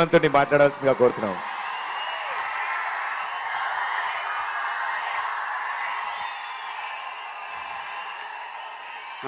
శ్రీమంతుడిని మాట్లాడాల్సిందిగా కోరుతున్నాం.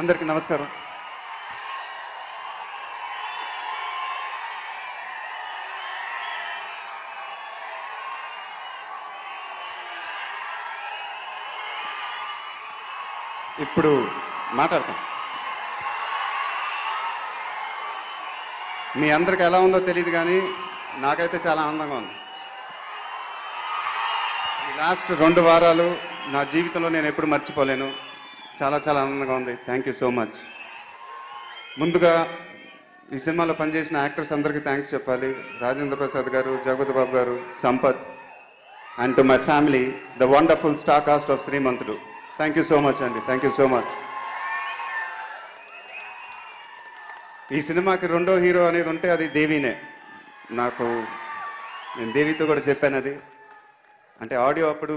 అందరికీ నమస్కారం. ఇప్పుడు మాట్లాడతాం. మీ అందరికి ఎలా ఉందో తెలియదు కానీ నాకైతే చాలా ఆనందంగా ఉంది. ఈ లాస్ట్ 2 వారాలు నా జీవితంలో నేను ఎప్పుడు మర్చిపోలేను. చాలా చాలా ఆనందంగా ఉంది. Thank you so much. ముందుగా ఈ సినిమాలో పనిచేసిన యాక్టర్స్ అందరికీ థ్యాంక్స్ చెప్పాలి. రాజేంద్ర ప్రసాద్ గారు, జగపతి బాబు గారు, Sampath, and to my family, the wonderful star cast of Srimanthudu. Thank you so much అండి. Thank you so much. ఈ సినిమాకి రెండో హీరో అనేది ఉంటే అది దేవినే. నేను దేవితో కూడా చెప్పాను. అది అంటే ఆడియో అప్పుడు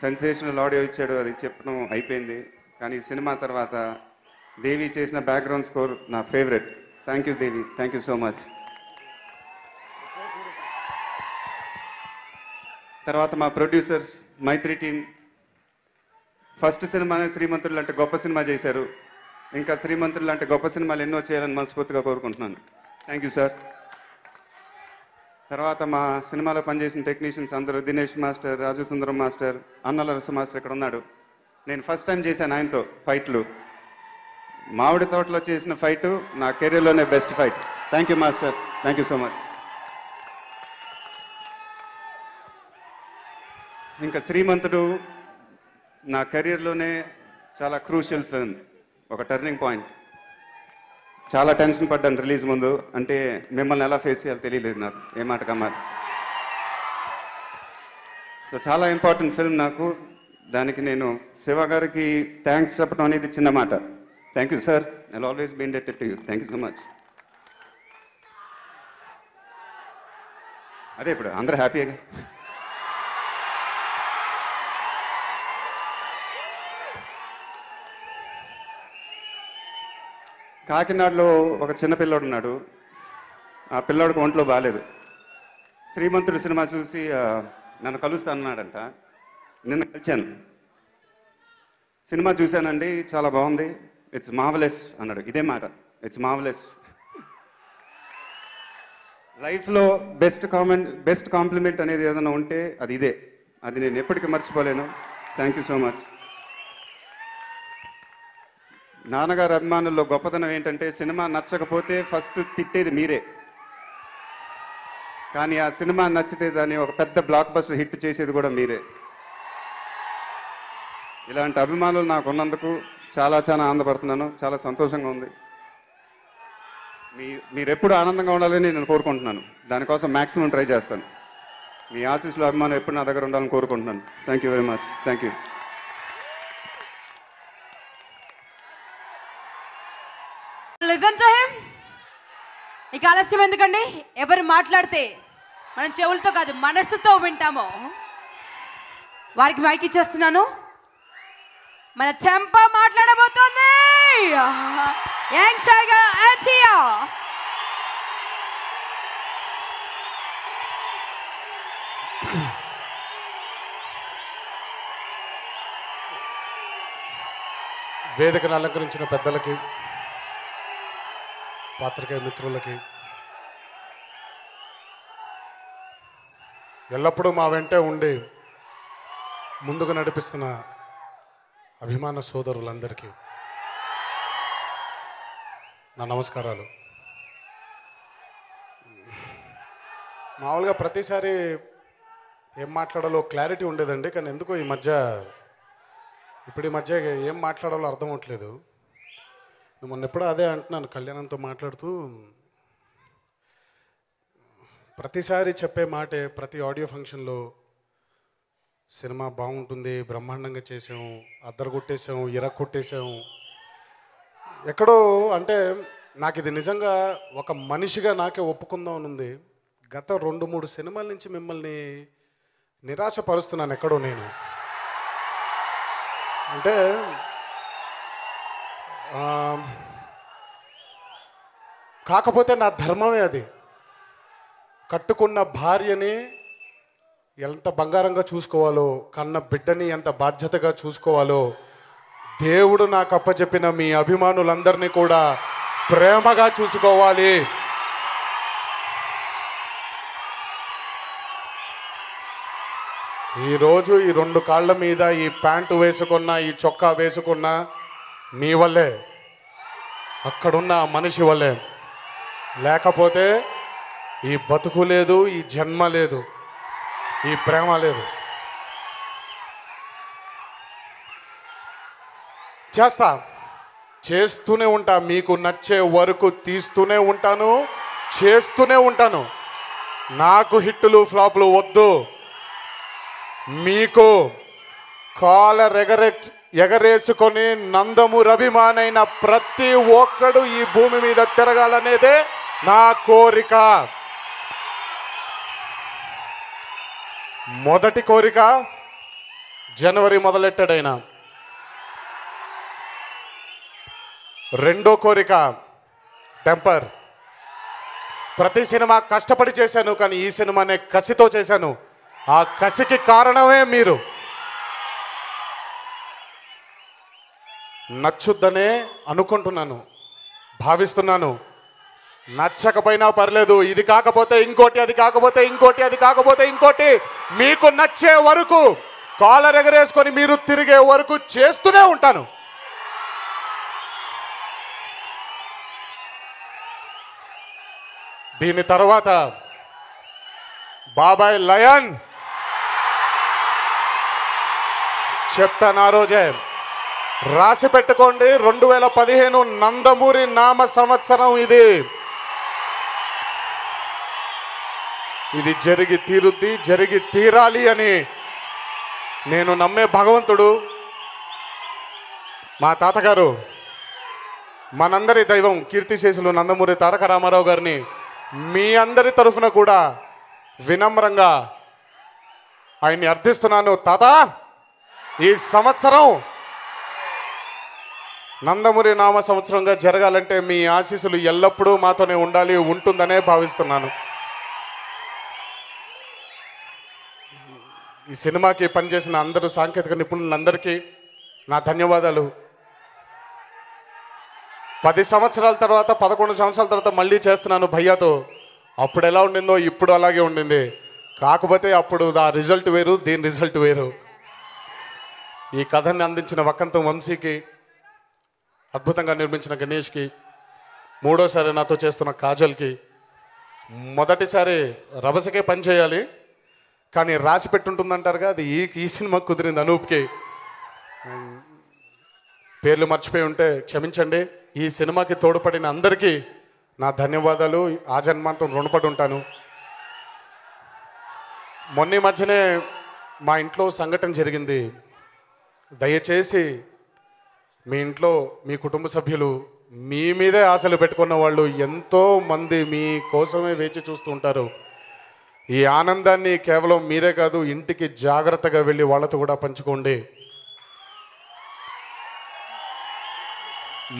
సెన్సేషనల్ ఆడియో ఇచ్చాడు, అది చెప్పడం అయిపోయింది. కానీ ఈ సినిమా తర్వాత దేవి చేసిన బ్యాక్గ్రౌండ్ స్కోర్ నా favourite. Thank you Devi, thank you so much. తర్వాత మా ప్రొడ్యూసర్స్, మైత్రి టీమ్, ఫస్ట్ సినిమానే శ్రీమంతుడు లాంటి గొప్ప సినిమా చేశారు. ఇంకా శ్రీమంతుడు లాంటి గొప్ప సినిమాలు ఎన్నో చేయాలని మనస్ఫూర్తిగా కోరుకుంటున్నాను. Thank you sir. తర్వాత మా సినిమాలో పనిచేసిన టెక్నీషియన్స్ అందరూ, దినేష్ మాస్టర్, రాజు సుందరం మాస్టర్, అన్నలరసు మాస్టర్ ఇక్కడ ఉన్నాడు. నేను ఫస్ట్ టైం చేశాను ఆయనతో ఫైట్లు. మామిడి తోటలో చేసిన ఫైటు నా కెరీర్లోనే best fight. Thank you master, thank you so much. ఇంకా శ్రీమంతుడు నా కెరీర్లోనే చాలా క్రూషియల్ ఫిల్మ్, ఒక టర్నింగ్ పాయింట్. చాలా టెన్షన్ పడ్డాను రిలీజ్ ముందు. అంటే మిమ్మల్ని ఎలా ఫేస్ చేయాలో తెలియలేదు నాకు, ఏ మాట కమ్మాట. సో చాలా ఇంపార్టెంట్ ఫిల్మ్ నాకు. దానికి నేను శివ గారికి థ్యాంక్స్ చెప్పడం అనేది చిన్న మాట. Thank you sir, I always be indebted to you. Thank you so much. అదే ఇప్పుడు అందరూ హ్యాపీగా. కాకినాడలో ఒక చిన్న పిల్లోడు ఉన్నాడు. ఆ పిల్లోడికి ఒంట్లో బాగాలేదు. శ్రీమంతుడు సినిమా చూసి నన్ను కలుస్తానన్నాడంట. నిన్న కలిశాను. సినిమా చూశానండి, చాలా బాగుంది, ఇట్స్ మార్వెలస్ అన్నాడు. ఇదే మాట, ఇట్స్ మార్వెలస్. లైఫ్లో బెస్ట్ కాంప్లిమెంట్ అనేది ఏదైనా ఉంటే అది ఇదే. అది నేను ఎప్పటికీ మర్చిపోలేను. Thank you so much. నాన్నగారు అభిమానుల్లో గొప్పతనం ఏంటంటే సినిమా నచ్చకపోతే ఫస్ట్ తిట్టేది మీరే, కానీ ఆ సినిమా నచ్చితే దాన్ని ఒక పెద్ద బ్లాక్ బస్టర్ హిట్ చేసేది కూడా మీరే. ఇలాంటి అభిమానులు నాకు ఉన్నందుకు చాలా చాలా ఆనందపడుతున్నాను. చాలా సంతోషంగా ఉంది. మీరు ఎప్పుడు ఆనందంగా ఉండాలని నేను కోరుకుంటున్నాను. దానికోసం మ్యాక్సిమం ట్రై చేస్తాను. మీ ఆశీస్సులు, అభిమానం ఎప్పుడు నా దగ్గర ఉండాలని కోరుకుంటున్నాను. Thank you very much. Thank you. Listen to him. ఇక ఆలస్యం ఎందుకండి, ఎవరు మాట్లాడితే మనం చెవులతో కాదు మనస్సుతో వింటామో వారికి మైక్ ఇచ్చేస్తున్నాను. మన చెంప మాట్లాడబోతోంది. Young tiger ఆంటియా. వేదికను అలంకరించిన పెద్దలకి, పాత్రికేయ మిత్రులకి, ఎల్లప్పుడూ మా వెంటే ఉండి ముందుకు నడిపిస్తున్న అభిమాన సోదరులందరికీ నా నమస్కారాలు. మామూలుగా ప్రతిసారి ఏం మాట్లాడాలో క్లారిటీ ఉండేదండి, కానీ ఎందుకో ఈ మధ్య ఏం మాట్లాడాలో అర్థం అవ్వట్లేదు. మొన్న ఎప్పుడూ అదే అంటున్నాను కళ్యాణంతో మాట్లాడుతూ, ప్రతిసారి చెప్పే మాటే ప్రతి ఆడియో ఫంక్షన్లో, సినిమా బాగుంటుంది, బ్రహ్మాండంగా చేసాము, అద్దరగొట్టేసాము, ఇరక్కొట్టేసాము. ఎక్కడో అంటే నాకు ఇది నిజంగా ఒక మనిషిగా నాకే ఒప్పుకుందాం అని ఉంది. గత 2-3 సినిమాల నుంచి మిమ్మల్ని నిరాశపరుస్తున్నాను ఎక్కడో నేను. అంటే కాకపోతే నా ధర్మమే అది. కట్టుకున్న భార్యని ఎంత బంగారంగా చూసుకోవాలో, కన్న బిడ్డని ఎంత బాధ్యతగా చూసుకోవాలో దేవుడు నాకు అప్పచెప్పిన మీ అభిమానులందరినీ కూడా ప్రేమగా చూసుకోవాలి. ఈరోజు ఈ 2 కాళ్ళ మీద ఈ ప్యాంటు వేసుకున్న, ఈ చొక్కా వేసుకున్న మీ వల్లే, అక్కడున్న మనిషి వల్లే. లేకపోతే ఈ బతుకు లేదు, ఈ జన్మ లేదు, ఈ ప్రేమ లేదు. చేస్తూనే ఉంటా, మీకు నచ్చే వరకు తీస్తూనే ఉంటాను, చేస్తూనే ఉంటాను. నాకు హిట్టులు ఫ్లాపులు వద్దు. మీకు కాలర్ ఎగరేసుకొని నందమూరి అభిమానైన ప్రతి ఒక్కడు ఈ భూమి మీద తిరగాలనేదే నా కోరిక. మొదటి కోరిక జనవరి మొదలెట్టాడైనా. రెండో కోరిక టెంపర్. ప్రతి సినిమా కష్టపడి చేశాను, కానీ ఈ సినిమానే కసితో చేశాను. ఆ కసికి కారణమే మీరు. నచ్చుద్దనే అనుకుంటున్నాను, భావిస్తున్నాను. నచ్చకపోయినా పర్లేదు, ఇది కాకపోతే ఇంకోటి, అది కాకపోతే ఇంకోటి, అది కాకపోతే ఇంకోటి, మీకు నచ్చే వరకు, కాలర్ ఎగరేసుకొని మీరు తిరిగే వరకు చేస్తూనే ఉంటాను. దీని తర్వాత బాబాయ్ లయన్ చెప్పాను ఆ రోజే, రాసి పెట్టుకోండి, 2015 నందమూరి నామ సంవత్సరం. ఇది జరిగి తీరుద్ది, జరిగి తీరాలి అని నేను నమ్మే భగవంతుడు మా తాతగారు, మనందరి దైవం కీర్తిశేషులు నందమూరి తారక రామారావు గారిని మీ అందరి తరఫున కూడా వినమ్రంగా ఆయన్ని అర్థిస్తున్నాను. తాత, ఈ సంవత్సరం నందమూరి నామ సంవత్సరంగా జరగాలంటే మీ ఆశీస్సులు ఎల్లప్పుడూ మాతోనే ఉండాలి, ఉంటుందనే భావిస్తున్నాను. ఈ సినిమాకి పనిచేసిన అందరూ సాంకేతిక నిపుణులందరికీ నా ధన్యవాదాలు. 10 సంవత్సరాల తర్వాత, 11 సంవత్సరాల తర్వాత మళ్ళీ చేస్తున్నాను భయ్యాతో. అప్పుడు ఎలా ఉండిందో ఇప్పుడు అలాగే ఉండింది. కాకపోతే అప్పుడు ఆ రిజల్ట్ వేరు, దీని రిజల్ట్ వేరు. ఈ కథని అందించిన వక్కంతం వంశీకి, అద్భుతంగా నిర్మించిన గణేష్కి, మూడోసారి నాతో చేస్తున్న కాజల్కి, మొదటిసారి రభసకే పని చేయాలి కానీ రాసి పెట్టుంటుందంటారుగా, అది ఈ సినిమా కుదిరింది. అనూప్కి పేర్లు మర్చిపోయి ఉంటే క్షమించండి. ఈ సినిమాకి తోడ్పడిన అందరికీ నా ధన్యవాదాలు, ఆ జన్మాంతం రుణపడి ఉంటాను. మొన్న మధ్యనే మా ఇంట్లో సంఘటన జరిగింది. దయచేసి మీ ఇంట్లో మీ కుటుంబ సభ్యులు మీ మీదే ఆశలు పెట్టుకున్న వాళ్ళు ఎంతో మంది మీ కోసమే వేచి చూస్తూ ఉంటారు. ఈ ఆనందాన్ని కేవలం మీరే కాదు, ఇంటికి జాగ్రత్తగా వెళ్ళి వాళ్ళతో కూడా పంచుకోండి.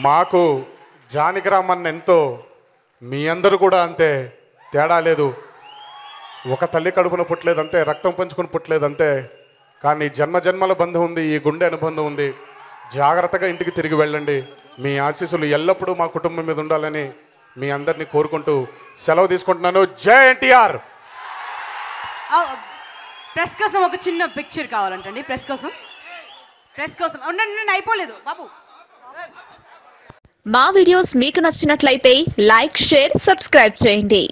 మాకు జానకిరామన్న ఎంతో, మీ అందరూ కూడా అంతే, తేడా లేదు. ఒక తల్లి కడుపున పుట్టలేదంతే, రక్తం పంచుకొని పుట్టలేదంతే, కానీ జన్మజన్మల బంధం ఉంది, ఈ గుండె అనుబంధం ఉంది. జాగ్రత్తగా ఇంటికి తిరిగి వెళ్ళండి. మీ ఆశీస్సులు ఎల్లప్పుడూ మా కుటుంబం మీద ఉండాలని మీ అందరినీ కోరుకుంటూ సెలవు తీసుకుంటున్నాను. జై ఎన్టీఆర్. ప్రెస్ కోసం ఒక చిన్న పిక్చర్ కావాలంటండి. ప్రెస్ కోసం ఉండండి, అయిపోలేదు బాబు. మా వీడియోస్ మీకు నచ్చినట్లయితే లైక్, షేర్, సబ్స్క్రైబ్ చేయండి.